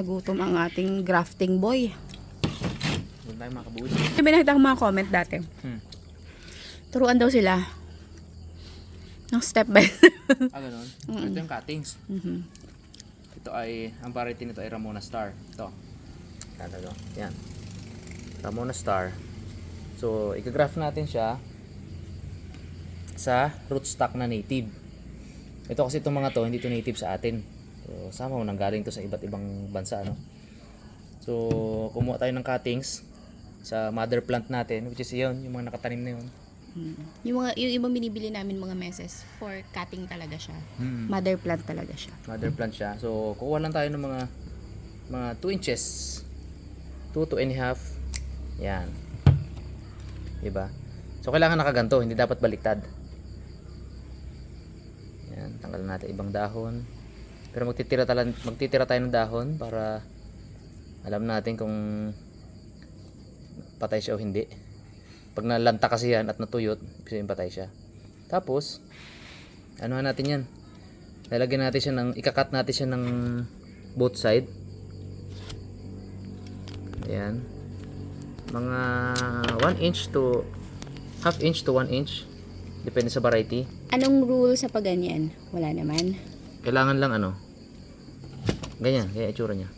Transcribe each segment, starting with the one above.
Nagutom ang ating grafting boy. Huwag tayo makabuti. May nakita ko mga comment dati. Turuan daw sila ng step by step. Ganun. Ito yung cuttings. Ito ay, ang variety nito ay Ramona Star. Ito. Yan. Ramona Star. So, i-graft natin siya sa rootstock na native. Ito kasi itong mga to, hindi to native sa atin. So, somehow nanggaling to sa iba't ibang bansa, no? So, kumuha tayo ng cuttings sa mother plant natin, which is yun, yung mga nakatanim na yun. Yung ibang binibili namin mga meses, for cutting talaga siya. Mother plant talaga siya. Mother plant siya. So, kuha lang tayo ng mga 2 inches. 2 to 2.5. Yan. Diba? So, kailangan nakaganto. Hindi dapat baliktad. Yan. Tanggalan natin ibang dahon. Pero magtitira tayo ng dahon para alam natin kung patay siya o hindi. Pag nalanta kasi yan at natuyot, ibig patay siya. Tapos, anuhan natin yan. Lalagyan natin siya ikakat natin siya ng both side. Ayan. Mga 1 inch to half inch to 1 inch. Depende sa variety. Anong rule sa pagganyan? Wala naman. Kailangan lang ganyan, kaya itsura niya.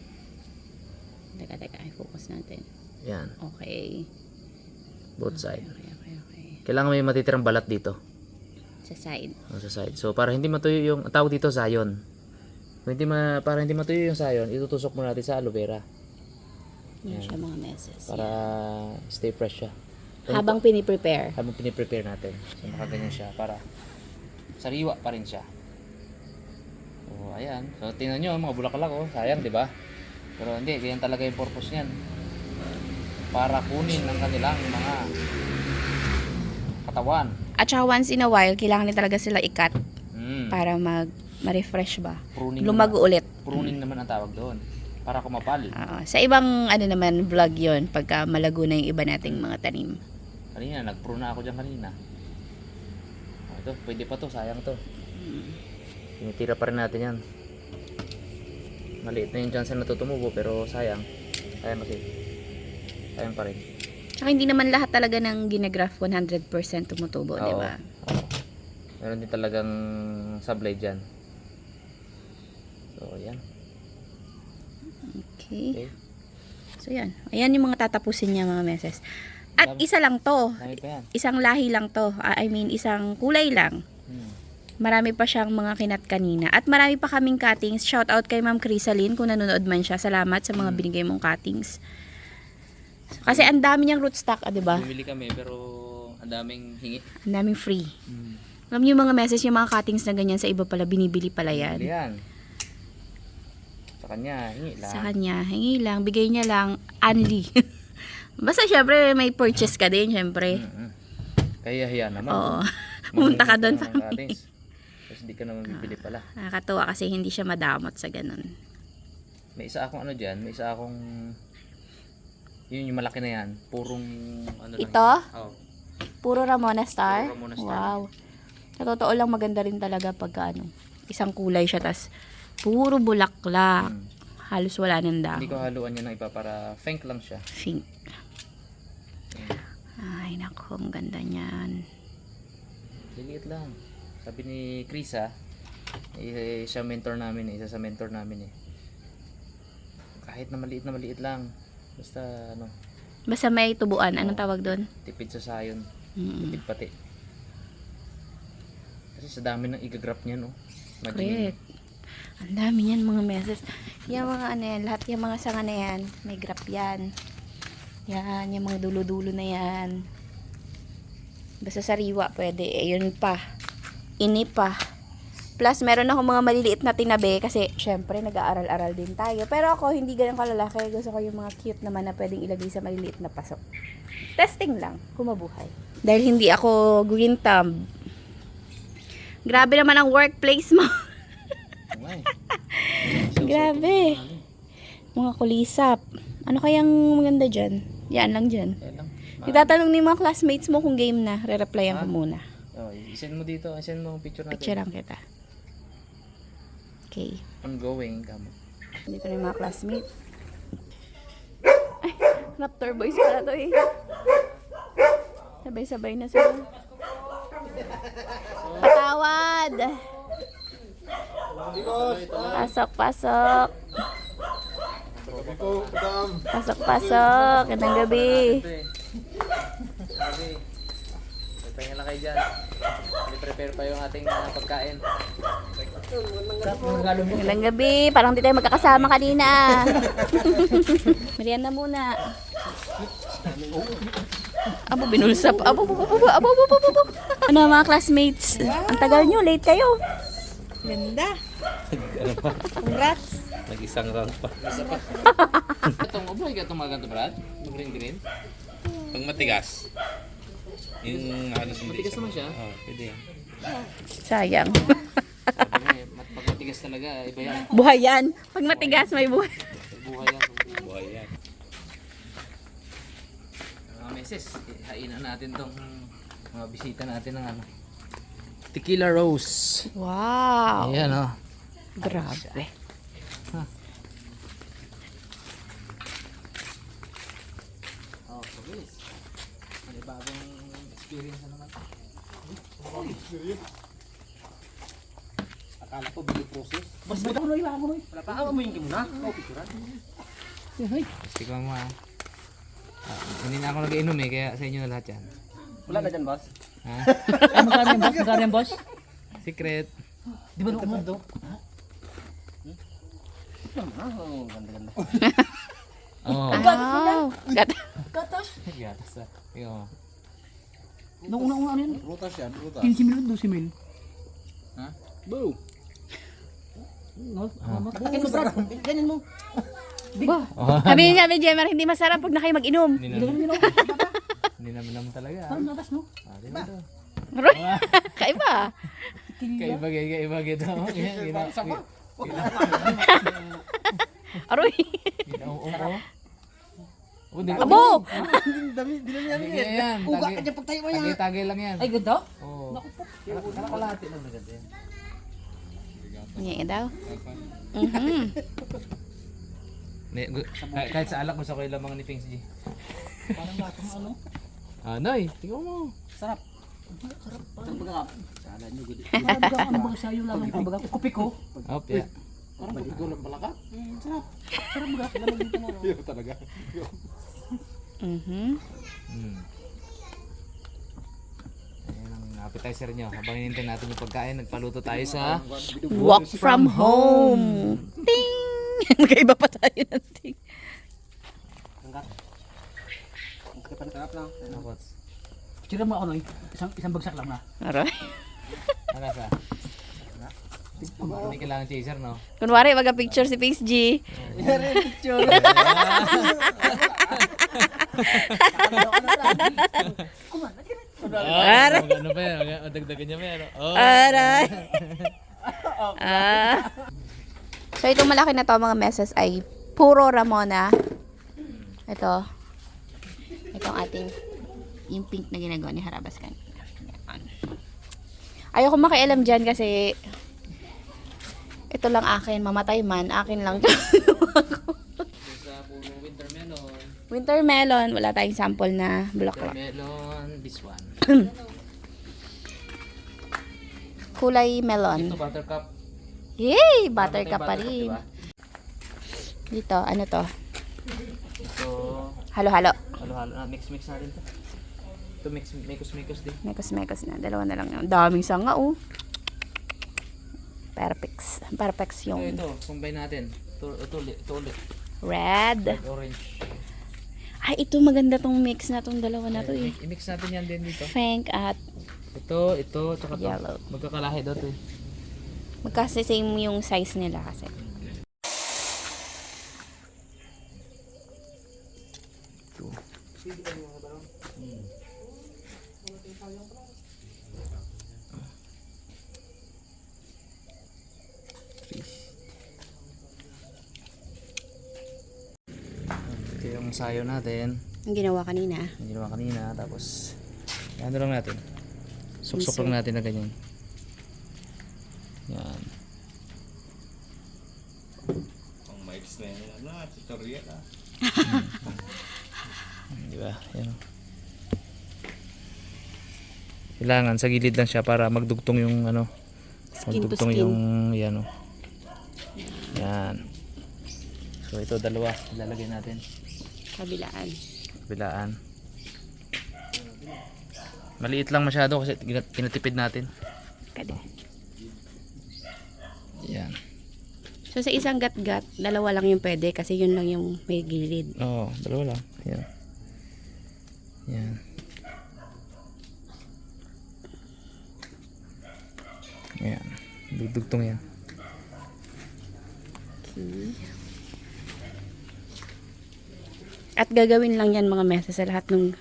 Teka, i-focus natin. Yan, Okay. both side. Okay. Kailangan may matitirang balat dito. Sa side. Sa side. So para hindi matuyo yung tawag dito sayon. Para hindi matuyo yung sayon, itutusok muna natin sa aloe vera Yan siya mga meses. para stay fresh siya. Habang piniprepare. Habang piniprepare natin. So nakaganyan siya para sariwa pa rin siya. So ayan. So tingnan nyo mga bulaklak sayang, 'di ba? Pero hindi, ganyan talaga yung purpose niyan. Para kunin ang kanilang mga katawan. At saka once in a while, kailangan din talaga sila i-cut para ma-refresh ba? Pruning Lumago ulit. Pruning naman ang tawag doon. Para kumapal. Sa ibang naman vlog yon pagka malago na yung iba nating mga tanim. Kanina, nag-prune na ako dyan kanina. Ito, pwede pa to, sayang to. Tinitira pa rin natin yan. Maliit na yung chance na tutumubo pero sayang. Sayang kasi. Sayang pa rin. Tsaka hindi naman lahat talaga ng ginagraph 100% tumutubo, di ba? Meron din talagang sablay dyan. So, yan. Okay. So, yan. Ayan yung mga tatapusin niya mga meses. At isa lang to. Isang lahi lang to. I mean, isang kulay lang. Marami pa siyang mga kinat kanina. At marami pa kaming cuttings. Shout out kay Ma'am Crisaline kung nanonood man siya. Salamat sa mga binigay mong cuttings. Kasi ang dami niyang rootstock, di ba? Bumili kami pero ang daming hingi. Ang daming free. Alam niyo yung mga message, yung mga cuttings na ganyan sa iba pala, binibili pala yan. Binibili yan. Sa kanya, hingi lang. Sa kanya, hingi lang. Bigay niya lang, only. Basta syempre, may purchase ka din, syempre. Kaya hiya naman. Oo. Pumunta ka doon. Tapos hindi ka naman bibili pala. Nakakatuwa kasi hindi siya madamot sa ganun. May isa akong dyan, may isa akong yun yung malaki na yan. Purong lang. Ito? Oo. Puro Ramona Star? Puro Ramona Star. Wow. Sa totoo lang maganda rin talaga pagka isang kulay siya, tas puro bulaklak. Halos wala nang dahon. Hindi ko haluan yan ng iba para fink lang siya. Pink. Ay, naku, ang ganda niyan. Liliit lang. Sabi ni Krisa, siya mentor namin isa sa mentor namin kahit na maliit lang. Basta Basta may tubuan. Anong tawag doon? tipid sa sayon. Tipid pati. Kasi sa dami ng igagrap niya, no? Correct. Ang dami niyan mga meses. Yung mga yan, lahat yung mga sanga na yan, may grap yan. Yan, yung mga dulo-dulo na yan. Basta sariwa pwede. Yun pa. Ini pa. Plus, meron ako mga maliliit na tinabi kasi syempre nag-aaral-aral din tayo. Pero ako, hindi ganun kalalaki. Gusto ko yung mga cute naman na pwedeng ilagay sa maliliit na pasok. Testing lang, kung mabuhay. Dahil hindi ako green thumb. Grabe naman ang workplace mo. Grabe. Mga kulisap. Ano kayang maganda dyan? Yan lang dyan. Itatanong ni mga classmates mo kung game na. Re-replyan ko muna. Isend mo dito. Isend mo ang picture natin. Picture lang kita. Okay. Ongoing kamo. Dito na yung mga classmate. Ay, Raptor Boys pala to eh. Sabay-sabay na sila. Patawad! Pasok, pasok. Pasok, pasok. Gandang gabi. Sabi, pahinga lang kayo dyan. I-prepare pa yung ating pagkain. Gandang gabi. Parang di tayo magkakasama kanina. Merienda muna. Abo, binulsa pa. Abo. Ano mga classmates? Ang tagal nyo, late kayo. Ganda. Ano pa? Congrats. Nag-isang round pa. Isa pa. Itong uboy ka itong mga ganito, Brad? Mag-green-green? Pag matigas. Yung halos hindi. Matigas naman siya? Oo, pwede yan. Sayang. Pag matigas talaga, iba yan. Buhay yan. Pag matigas, may buhay. Buhay yan. Buhay yan. Mga meses, hainan natin tong mga bisita natin ng ano. Tequila Rose. Wow. Ayan o. Grabe. Oh, pabilis. Ano bagong experience na naman. Akala ko bili process. Mas buta mo na mo. Wala pa mo yung muna. Oh, picturean. Tignan mo ha. Hindi na ako nag-inom eh, kaya sa inyo na lahat yan. Wala na dyan, boss. Ha? Ay, magkano yan, boss? Magkano yan, boss? Secret. Di ba nung umundo? Oh, ganda-ganda. Oo. Wow. Gatas. Gatas ah. Tingnan mo. Nung una-una ano yun? Rutas yan, rutas. 15 mil, 12 mil. Ha? Boo! No, patakin mo, Brad. Ganyan mo. Ba? Sabi niya, Jemmer, hindi masarap pag na kayo mag-inom. Hindi naman naman talaga. Parang gatas, no? Ah, di ba ito? Aroy, kaiba. Kaiba gito. Aroy. Oo. Abo! Dami, di lang yan. Yan. Uga ka dyan pag tayo mo yan. Tagay lang yan. Ay, ganda? Oo. Kalahati lang na ganito yan. Ngayon daw. Kahit sa alak, gusto ko yung lamang ni Pings G. Parang gatong ano? Noy, tingnan mo. Sarap. Sarap. Sarap baga. Sana nyo gudi. Ano baga sayo lang ang baga. Kupi ko. Hop, yeah. Parang maligo lang pala ka. Sarap. Sarap baga. Lamang dito na. Iyo talaga. Ayan ang appetizer nyo. Habang hinintay natin yung pagkain, nagpaluto tayo sa Walk from home. Ting! Magkaiba pa tayo ng ting. Sarap lang. Nakots. Tira mo ako, Noy. Isang bagsak lang na. Aroy. Ano sa? Hindi kailangan chaser, no? Kunwari, mag-picture si Pings G. Picture. Aray. Ano pa yan? Dagdagan niya pa yan. Oh. Aray. So, itong malaki na to, mga meses, ay puro Ramona. Ito. Itong ating, yung pink na ginagawa ni Harabas kanina. Ayoko makialam dyan kasi ito lang akin, mamatay man, akin lang. Sa puro winter melon. Winter melon, wala tayong sample na bulaklak. Melon, this one. Kulay melon. Ito buttercup. Yay! Buttercup pa Buttercup, rin. diba? Dito, ano to? Ito, Halo-halo. halo-halo. Mix natin to. Ito mekos-mekos din. Mekos-mekos na. Dalawa na lang yun. Daming sanga, oh. Perfect. Perfect yung Ito, combine natin. Ito ulit. red. Red orange. Ay, ito maganda tong mix na tong dalawa na to, eh. I-mix natin yan din dito. Pink at Ito, tsaka to. Yellow. Magkakalahi daw to eh. magkasi same yung size nila kasi. Ito yung sayo natin. Ang ginawa kanina. Yung ginawa kanina. Tapos, ano lang natin. Suksok lang natin na ganyan. Yan. Tutorial ah. Di ba? Yan. Kailangan sa gilid lang siya para magdugtong yung ano. Skin to Magdugtong skin. yung yan o. Yan. So ito dalawa ilalagay natin. Kabilaan. Bilaan. Maliit lang masyado kasi kinatipid natin. Kade. Yan. So sa isang gat-gat, dalawa lang yung pwede kasi yun lang yung may gilid. Oo, dalawa lang. Yan. Yan. Yan. Dugtong yan. Okay. At gagawin lang yan mga meses sa lahat ng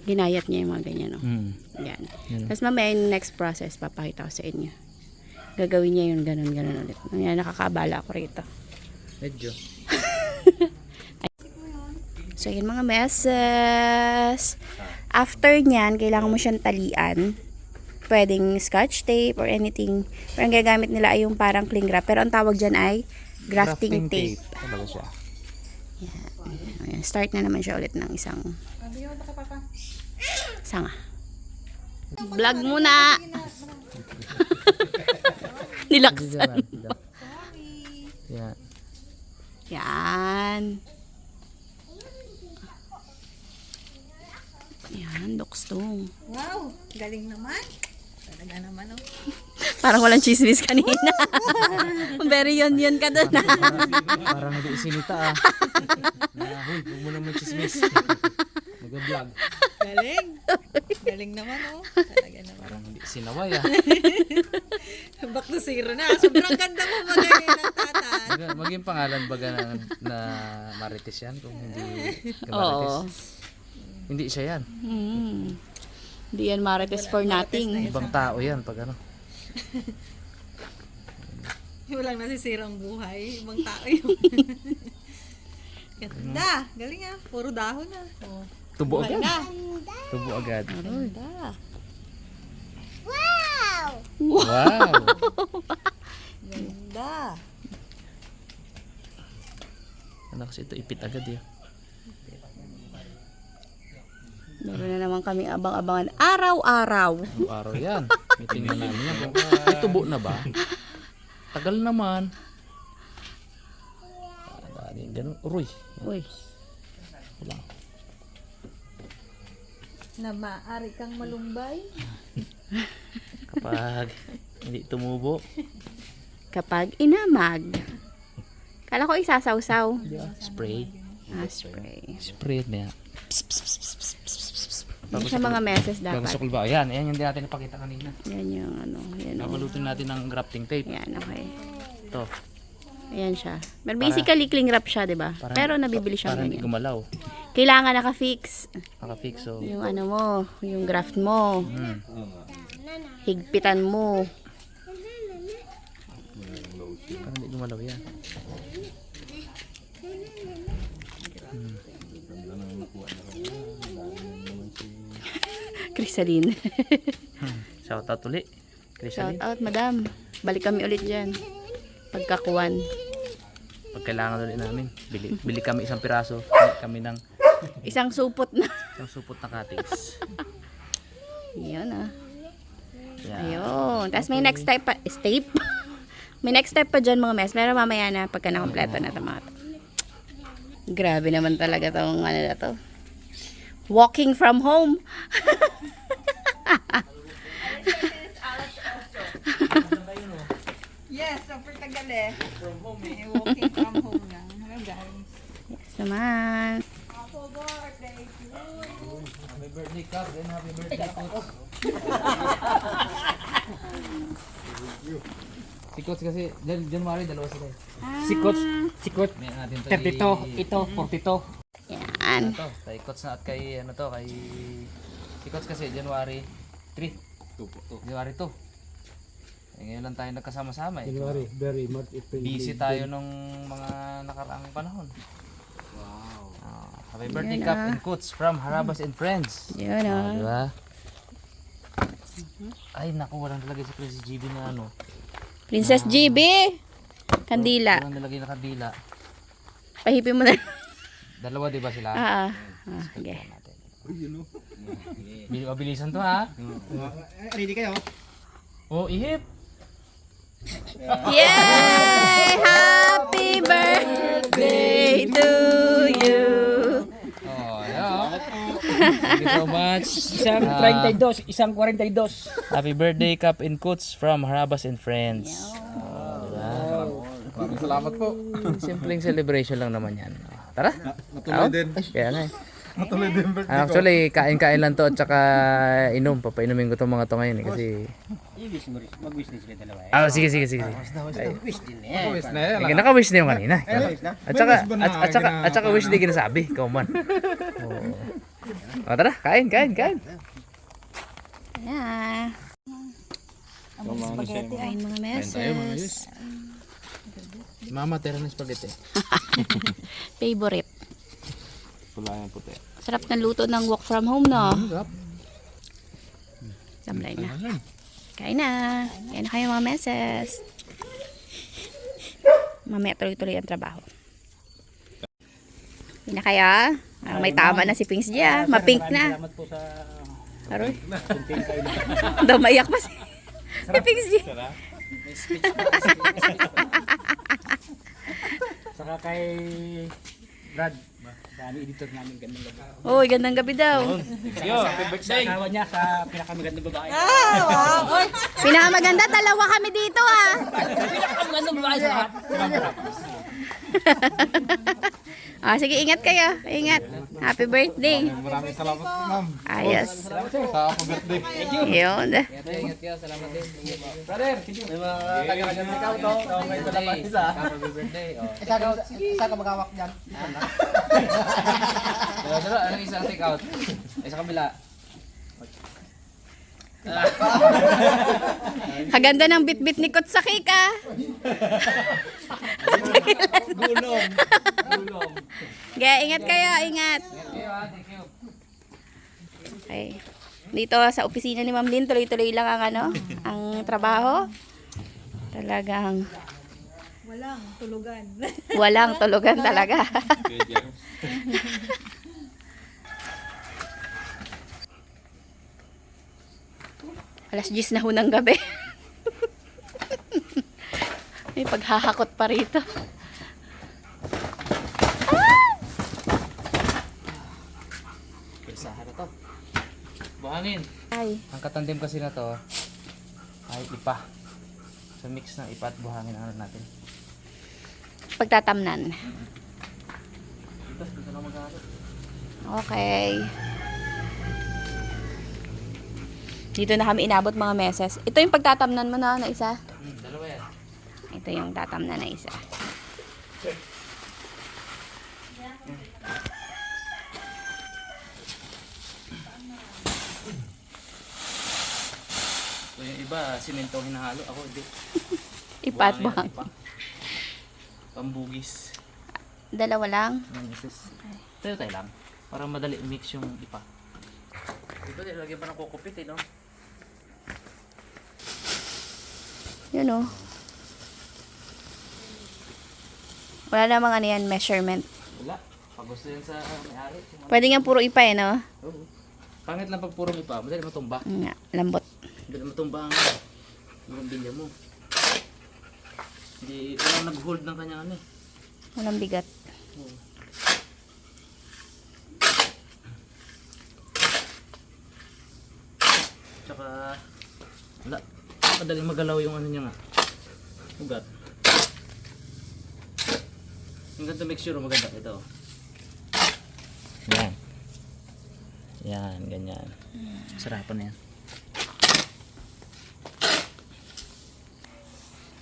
ginayat niya yung mga ganyan. No? Yan. Yan. Tapos mamaya yung next process, papakita ko sa inyo. Gagawin niya yung ganun ulit. Yan, nakakabala ako rito. Medyo. So, yun mga meses. After nyan, kailangan mo siyang talian. Pwedeng scotch tape or anything. Pero ang gagamit nila ay yung parang cling wrap. Pero ang tawag dyan ay grafting tape. Talaga siya. Ayan, start na naman siya ulit ng isang sanga. Vlog muna! Nilaksan. Yan. Yan. Yan, duksong. Wow, galing naman. Talaga naman, oh. Parang walang chismis kanina. Very yun ka doon. Parang hindi isinita ah. Huy, huwag mo naman chismis. Mag-vlog. Galing. Galing naman, oh. Talaga naman. Parang hindi sinaway ah. Back to zero na. Sobrang ganda mo magaling ng tatan. Maging pangalan baga na Marites yan kung hindi Oo. Marites. Hindi siya yan. Hindi yan marites for nothing. Ibang tao yan pag ano. Walang nasisirang buhay. Ibang tao yun. Ganda. Galing ah. Puro dahon ah. Oh. Tubo Buhay agad. na. Tubo agad. Ganda. Wow! Ganda. Ano kasi ito ipit agad eh. Meron na naman kaming abang-abangan araw-araw. Araw yan. Tingnan namin yan kung may tubo na ba. Tagal naman. Ganun. Uroy. Uy. Wala. Na maaari kang malumbay. Kapag hindi tumubo. Kapag inamag. Kala ko isasawsaw. Spray. Spray. Spray na yan. Hindi siya mga meses Bago dapat. sukul ba? Ayan. Ayan yung di natin napakita kanina. Yan yung ano. Yan o. Babalutin natin ng grafting tape. Yan, okay. Ito. Ayan siya. But basically, cling wrap siya, di ba? Para- Pero nabibili siya Para hindi ganyan. gumalaw. Kailangan naka-fix. Naka-fix so. Yung ano mo, yung graft mo. Higpitan mo. Para hindi gumalaw yan. Crisaline. Shout out ulit. Shout Crisaline. out, madam. Balik kami ulit dyan. Pagkakuan. Pag kailangan ulit namin, bili kami isang piraso. Bili kami ng Isang supot na. isang supot na cuttings. Yun ah. Yan. Ayun. Tapos may next step pa. Step? May next step pa dyan mga mes. Pero mamaya na pagka nakompleto na ito mga to. Grabe naman talaga tong ano na to. Walking from home. Yes, super tagal eh. From home eh. Walking from home lang. Hello guys. Yes naman. Happy birthday, Cap. Then happy birthday, Coach. Si Coach kasi, January, dalawa sila eh. Si Coach, May natin to 32, ito, 42. Yan. Ano to? Kay Coach na at kay ano to, kay si Coach kasi January 3. January 2. Eh, ngayon lang tayo nagkasama-sama eh. January, very March, April. Busy tayo nung mga nakaraang panahon. Wow. Happy birthday, Yun Cap ah. and Coach from Harabas and Friends. Yun ah. Diba? Ay, naku, walang nalagay sa Princess GB na ano. Princess GB. Kandila. Walang nalagay na kandila. Pahipin mo na. Dalawa, di ba sila? Okay. Mabilisan to ha. Ready kayo? Oh, ihip. Yay! Happy birthday to you. Oh, yeah. Thank you so much. Isang 32, isang 42. Happy birthday, Cup and Coots from Harabas and Friends. Maraming salamat po. Simpleng celebration lang naman yan. Tara. Natuloy din. Kaya nga eh. Natuloy din birthday ko. Actually, kain-kain lang to at saka inom. Papainumin ko itong mga to ngayon eh. Kasi... I-wish mo rin. Mag-wish din sila dalawa. Ah, sige. Wish din eh. Wish na yan. Naka-wish na yung kanina. At saka, May wish ba na at saka wish din ginasabi. Ikaw man. O tara, kain. Yeah. Kain mga meses. Mama, tira ng spaghetti. Favorite. Wala yung puti. Sarap ng luto ng work from home, no? Tamlay na. Kain na. Kain na kayo mga meses. Mamaya tuloy-tuloy ang trabaho. Kain na kaya? May tama na si Pings Gia. Ma-pink na. Salamat po sa Aroy. Daw maiyak pa si Pings Gia. saka kay Brad. Dami editor namin gandang gabi. Uy, gandang gabi daw. Sa asawa niya sa pinakamagandang babae. Pinakamaganda, dalawa kami dito ah. Pinakamagandang babae sa lahat. Sige, ingat kayo. Ingat. Happy birthday. Maraming salamat po, ma'am. Ayos. Sa ako birthday. Yun. Ingat kayo, salamat din. Brother, may mga taga-taga ng ikaw to. May talaga isa. Happy birthday. Isa ka magawak dyan. Dalo, anong isang take out? Isa kabila. Kaganda ng bit-bit ni Kot sa cake ah. Gulong. Kaya ingat kayo, ingat. Thank you. Okay. Dito sa opisina ni Ma'am Lynn, tuloy-tuloy lang ang trabaho. Talagang Walang tulugan. walang tulugan talaga. Alas 10 na ho ng gabi. May paghahakot pa rito. Isahan na to. Buhangin. Ay, Ang katandem kasi na to ay ipa. So mix ng ipa at buhangin ang ano natin. pagtatamnan. Dito na mag-aaral. Okay. Dito na kami inabot mga meses. Ito yung pagtatamnan mo na isa. Dalawa yan. Ito yung tatamnan na isa. So yung iba, simento ang hinahalo. Ako hindi. Ipat Buhangin bang. at ipa. Pambugis. Dalawa lang. Tayo lang. Para madali mix yung ipa. Dito din, lagyan pa ng kukupit eh, no? Yun o. Wala namang ano yan, measurement. Wala. Pag gusto yan sa may-ari. Pwede nga puro ipa eh, no? Oo. Pangit lang pag puro ipa. Madali matumba. Nga, lambot. Madali matumba ang bilya mo. Hindi, walang nag-hold ng kanya ano eh. Walang bigat. Oo. Tsaka, wala. Madaling magalaw yung ano niya nga. Ugat. Yung ganito mixture, maganda. Ito. Yan. Yan, ganyan. Sarapan na yan.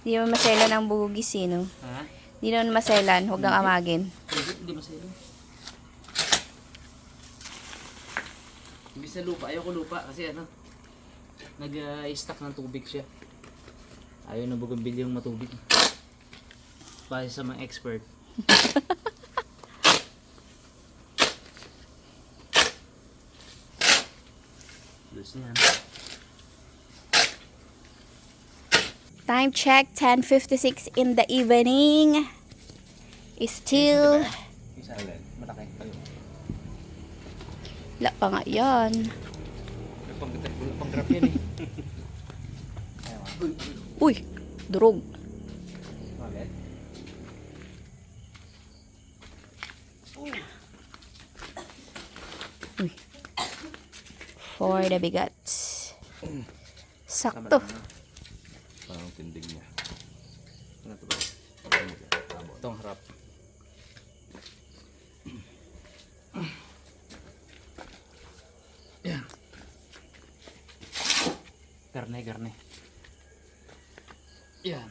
Hindi naman maselan ang bugis eh, no? Ha? Hindi naman maselan. Huwag kang amagin. Hindi masaya. Imbis na lupa, ayoko lupa kasi ano, nag-stack ng tubig siya. Ayaw na bougainvillea yung matubig. Base sa mga expert. Lus na yan. Time check, 10:56 in the evening. Still, Isa alin. Malaki. Ayun. wala pa nga yan. Pang-grab yan eh. Ayun. Uy, durog. Malit. Uy. For the bigat. Sakto. Parang tindig niya. Ano to ba? Itong harap. Yan. Garne. Yan.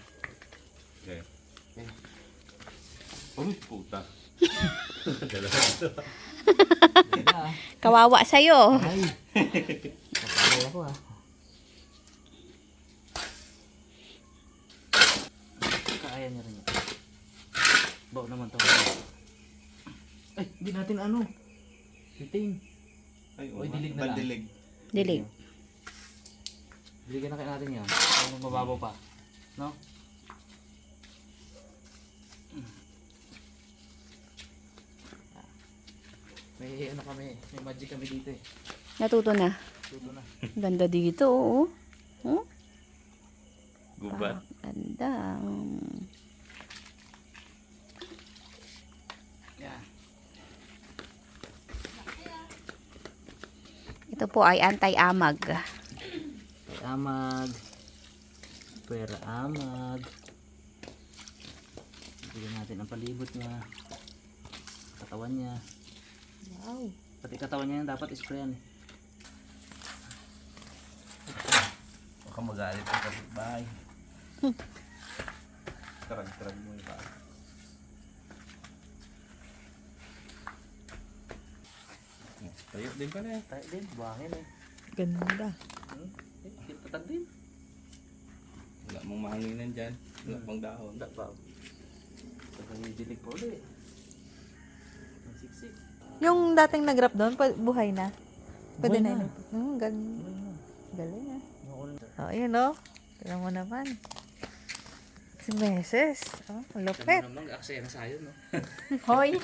Okay. Okay. Uy, puta. Kawawa sa'yo. Ay. Kapalay ako ah. Kaya niya rin yun. Bawa naman to. Ay, hindi natin ano. Biting. Ay, Uy, dilig na lang. Bandilig. Dilig. Bigyan na kaya natin yan. Kung mababaw pa. No? May ano kami. May magic kami dito eh. Natuto na. Tuto na. Ganda dito, oh. Oh, Gubat. ganda. Yan. Ito po ay anti-amag. Amag. Pwera amag. Bigyan natin ang palibot niya. Katawan niya. Wow. Pati katawan niya yan dapat isprayan. Baka magalit ang kapitbahay. Tarag-tarag mo yung paa. Tayo din pala eh. Tayo din, buhangin eh. Ganda. Tatag din. Wala mong mahanginan dyan. Wala pang dahon. Wala pa. Sabay dilig po ulit. Ang siksik. Yung dating nag-rap doon, buhay na. Pwede Buhay na na. yun. Galing ah. Noon. Oh, yun oh. Tignan mo naman. Si Meses. Oh, ang lupit. Naman, aksaya na sayo, no? Hoy!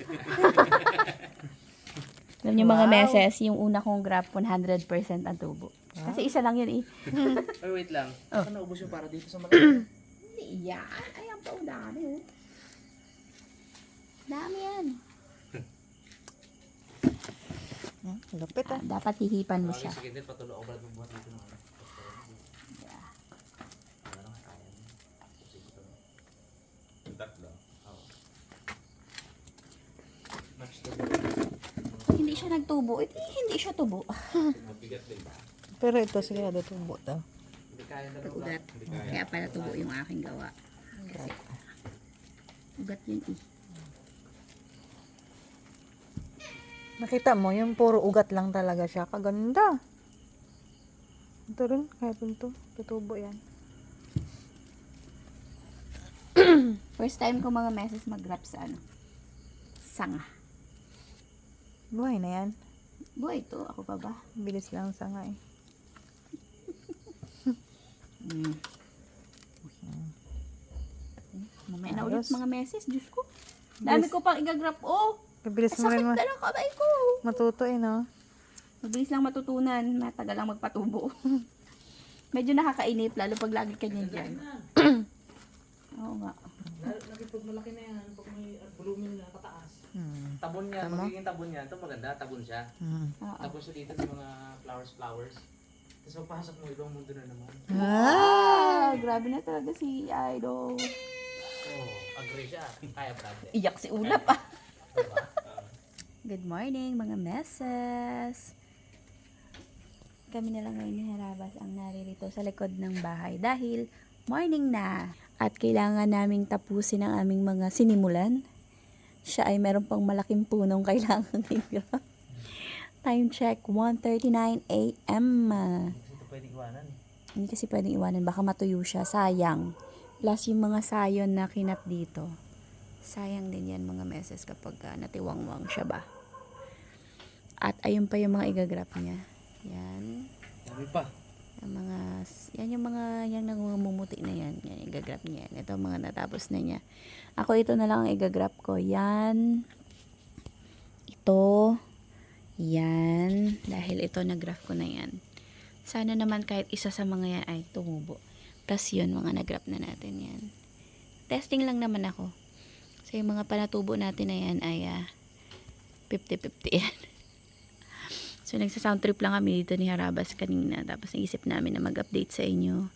Alam niyo mga meses, yung una kong graph 100% ang tubo. Kasi isa lang yun eh. Ay, wait lang. Oh. Baka naubos yung para dito sa malaki. Hindi yan. Ayan pa, dami oh. Dami yan. Ang lupit ah. Dapat hihipan mo siya. Sige, din, patuloy ako ba buhat dito ng ano? Tatlo. Hindi siya nagtubo. Hindi siya tubo. Mabigat din ba? Pero ito sigurado tubo daw. Hindi kaya na Ugat. Kaya pala tubo yung aking gawa. Kasi ugat yun eh. Nakita mo, yung puro ugat lang talaga siya. Kaganda. Ito rin, kaya ito. Tutubo yan. First time ko mga meses mag-graph sa ano. Sanga. Buhay na yan. Buhay to. Ako pa ba? Bilis lang sa nga eh. Mamaya na ulit mga meses. Diyos ko. Dami ko pang i-graph. Oh! Mabilis mo Sakit rin na lang kamay ko. matuto eh, no? Mabilis lang matutunan. Matagal lang magpatubo. Medyo nakakainip. Lalo pag lagi kanya dyan. Oo nga. Lagi pag malaki na yan, pag may volume na kataas. Hmm. Tabon niya, Tama. magiging tabon niya. Ito maganda, tabon siya. Hmm. Oo. Tapos siya dito sa mga flowers. Tapos magpasok mo, ibang mundo na naman. Ah, grabe na talaga si Idol. Oh, agree siya. Kaya brother. Iyak si Ulap ah. Diba? Good morning mga meses. Kami na lang ngayon ni Harabas ang naririto sa likod ng bahay dahil morning na at kailangan naming tapusin ang aming mga sinimulan. Siya ay meron pang malaking punong kailangan i-graph. Time check 1:39 AM. Kasi ito pwede iwanan eh. Hindi kasi pwedeng iwanan, baka matuyo siya, sayang. Plus yung mga sayon na kinap dito. Sayang din yan mga meses kapag natiwangwang siya ba. At ayun pa yung mga igagrap niya. Yan. Dami pa. Yan yung mga yung namumuti na yan. Yan, igagrap niya yan. Ito mga natapos na niya. Ako ito na lang ang igagrap ko. Yan. Ito. Yan. Dahil ito nagraph ko na yan. Sana naman kahit isa sa mga yan ay tumubo. Tapos yun, mga nagraph na natin yan. Testing lang naman ako. So yung mga panatubo natin na yan ay 50-50 yan. So nagsa-sound trip lang kami dito ni Harabas kanina. Tapos naisip namin na mag-update sa inyo.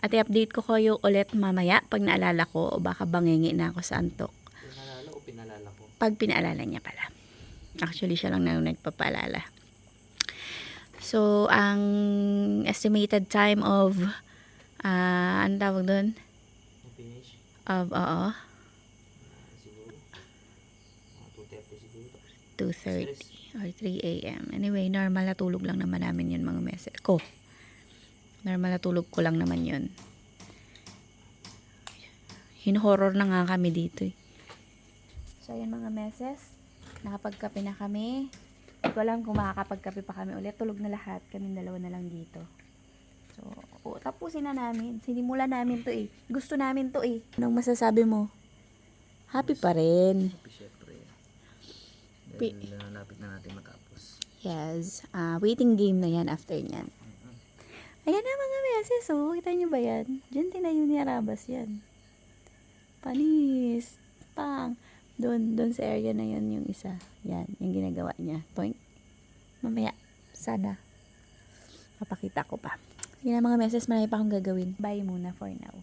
At i-update ko kayo ulit mamaya pag naalala ko o baka bangingi na ako sa antok. Pinalala o pinalala ko? Pag pinaalala niya pala. Actually, siya lang na nagpapaalala. So, ang estimated time of ano tawag doon? Finish? Oo. Siguro. 2:30 siguro. 2:30 or 3 a.m. Anyway, normal na tulog lang naman namin yun mga meses ko. Normal na tulog ko lang naman yun. Hin-horror na nga kami dito eh. So, ayan mga meses. Nakapagkape na kami. Hindi ko alam kung makakapagkape pa kami ulit. Tulog na lahat. Kaming dalawa na lang dito. So, tapusin na namin. Sinimula namin to eh. Gusto namin to eh. Anong masasabi mo? Happy pa rin. Siyempre. Pi- Dahil nalapit na natin matapos. Yes. Waiting game na yan after nyan. Ayan na mga meses. Oh, kita nyo ba yan? Diyan tinayo ni Arabas yan. Panis. Pang. Doon sa area na yun yung isa. Yan. Yung ginagawa niya. Point. Mamaya. Sana. Papakita ko pa. Yan na mga meses. Marami pa akong gagawin. Bye muna for now.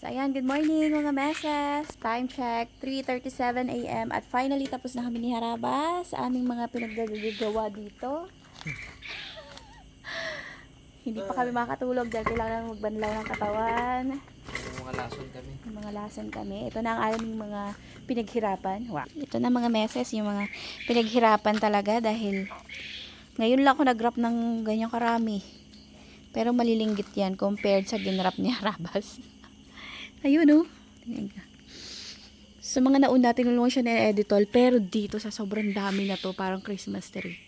So, ayan. Good morning mga meses. Time check. 3:37 a.m. At finally, tapos na kami ni Harabas sa aming mga pinaggagawa dito. Hindi pa kami makatulog dahil kailangan magbanlaw ng katawan. Mga lason kami. Yung mga lason kami. Ito na ang aming mga pinaghirapan. Wow. Ito na mga meses, yung mga pinaghirapan talaga dahil ngayon lang ako nag-wrap ng ganyan karami. Pero malilinggit yan compared sa ginrap ni Harabas. Ayun oh. Sa mga nauna, tinulungan siya ni Editol. Pero dito sa sobrang dami na to, parang Christmas tree.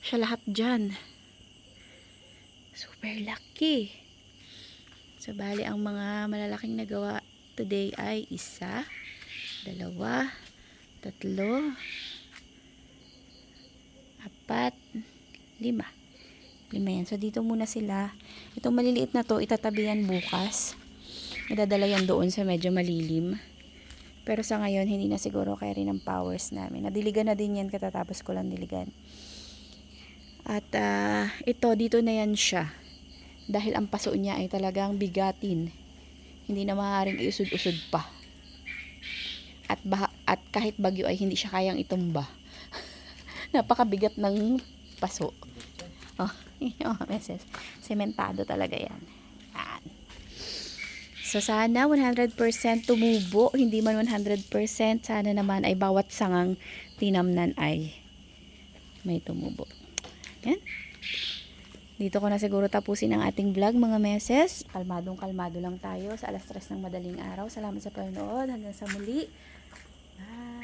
Siya lahat dyan. Super lucky. So, bali, ang mga malalaking nagawa today ay 1, 2, 3, 4, 5. 5 yan. So, dito muna sila. Itong maliliit na to, itatabi yan bukas. Idadala yan doon sa medyo malilim. Pero sa ngayon, hindi na siguro kaya rin ang powers namin. Nadiligan na din yan katatapos ko lang diligan. At ito, dito na yan siya. Dahil ang paso niya ay talagang bigatin. Hindi na maaaring iusod-usod pa. At kahit bagyo ay hindi siya kayang itumba. Napakabigat ng paso. Oh, yung meses. Sementado talaga yan. Yan. So, sana 100% tumubo. Hindi man 100%. Sana naman ay bawat sangang tinamnan ay may tumubo. Yan. Dito ko na siguro tapusin ang ating vlog mga meses. Kalmadong-kalmado lang tayo sa 3:00 ng madaling araw. Salamat sa panonood. Hanggang sa muli. Bye.